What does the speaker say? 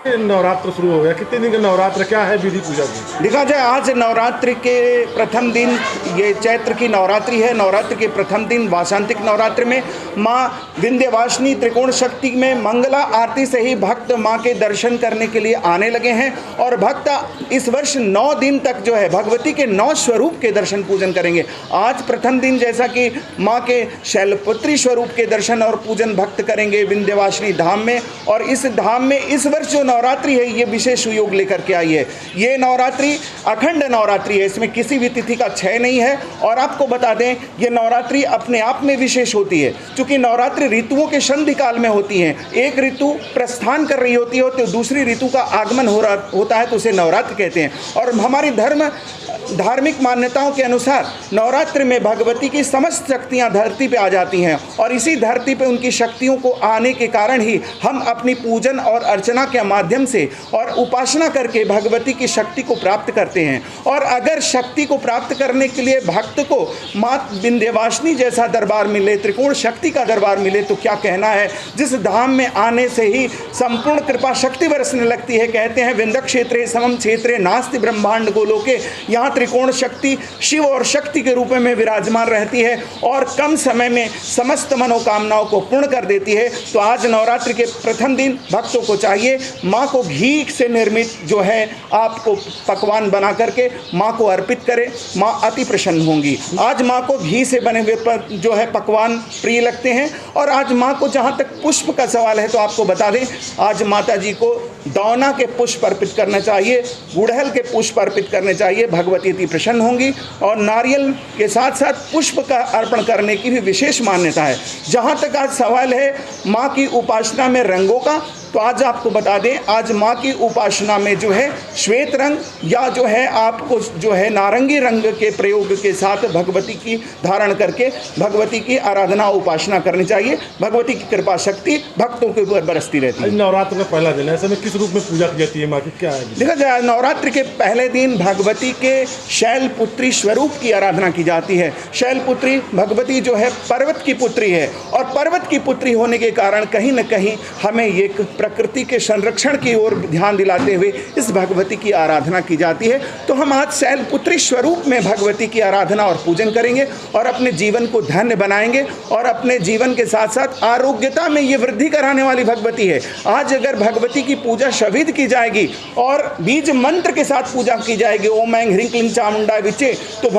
नवरात्र शुरू हो गया, कितने दिन का नवरात्र, क्या है विधि पूजा की? देखा जाए आज नवरात्रि के प्रथम दिन, ये चैत्र की नवरात्रि है। नवरात्रि के प्रथम दिन वासंतिक नवरात्रि में माँ विंध्यवासिनी त्रिकोण शक्ति में मंगला आरती से ही भक्त माँ के दर्शन करने के लिए आने लगे हैं। और भक्त इस वर्ष 9 दिन तक जो है भगवती के 9 स्वरूप के दर्शन पूजन करेंगे। आज प्रथम दिन जैसा कि माँ के शैलपुत्री स्वरूप के दर्शन और पूजन भक्त करेंगे विंध्यवासिनी धाम में। और इस धाम में इस वर्ष जो नवरात्रि है ये विशेष सुयोग लेकर के आई है। ये नवरात्रि अखंड नवरात्रि है, इसमें किसी भी तिथि का क्षय नहीं है। और आपको बता दें ये नवरात्रि अपने आप में विशेष होती है, क्योंकि नवरात्रि ऋतुओं के संधि काल में होती हैं। एक ऋतु प्रस्थान कर रही होती है तो दूसरी ऋतु का आगमन हो रहा होता है, तो उसे नवरात्र कहते हैं। और हमारी धार्मिक मान्यताओं के अनुसार नवरात्रि में भगवती की समस्त शक्तियां धरती पे आ जाती हैं। और इसी धरती पे उनकी शक्तियों को आने के कारण ही हम अपनी पूजन और अर्चना के माध्यम से और उपासना करके भगवती की शक्ति को प्राप्त करते हैं। और अगर शक्ति को प्राप्त करने के लिए भक्त को माँ विंध्यवासिनी जैसा दरबार मिले, त्रिकोण शक्ति का दरबार मिले, तो क्या कहना है। जिस धाम में आने से ही संपूर्ण कृपा शक्ति बरसने लगती है। कहते हैं विंध्य क्षेत्रे समम क्षेत्रे नास्ति ब्रह्मांड गोलोके, यहाँ त्रिकोण शक्ति शिव और शक्ति के रूप में विराजमान रहती है और कम समय में समस्त मनोकामनाओं को पूर्ण कर देती है। तो आज नवरात्रि के प्रथम दिन भक्तों को चाहिए माँ को घी से निर्मित जो है आपको पकवान बना करके माँ को अर्पित करें, माँ अति प्रसन्न होंगी। आज माँ को घी से बने हुए जो है पकवान प्रिय लगते हैं। और आज माँ को जहाँ तक पुष्प का सवाल है तो आपको बता दें आज माता जी को दौना के पुष्प अर्पित करना चाहिए, गुड़हल के पुष्प अर्पित करने चाहिए, भगवती अति प्रसन्न होंगी। और नारियल के साथ साथ पुष्प का अर्पण करने की भी विशेष मान्यता है। जहाँ तक आज सवाल है माँ की उपासना में रंगों का, तो आज आपको बता दें आज माँ की उपासना में जो है श्वेत रंग या जो है आपको जो है नारंगी रंग के प्रयोग के साथ भगवती की धारण करके भगवती की आराधना उपासना करनी चाहिए। भगवती की कृपा शक्ति भक्तों के ऊपर बरसती रहती है। नवरात्र का पहला दिन है, ऐसे में किस रूप में पूजा की जाती है माँ की, क्या है? देखा जाए नवरात्रि के पहले दिन भगवती के शैलपुत्री स्वरूप की आराधना की जाती है। शैलपुत्री भगवती जो है पर्वत की पुत्री है और पर्वत की पुत्री होने के कारण कहीं न कहीं हमें एक प्रकृति के संरक्षण की ओर ध्यान दिलाते हुए इस भगवती की आराधना की जाती है। तो हम आज शैलपुत्री स्वरूप में भगवती की आराधना और पूजन करेंगे और अपने जीवन को धन्य बनाएंगे और अपने जीवन के साथ साथ आरोग्यता में ये वृद्धि कराने वाली भगवती है। आज अगर भगवती की पूजा शविद की जाएगी और बीज मंत्र के साथ पूजा की जाएगी, ओम ऐं ह्रीं क्लीं चामुंडा विचे, तो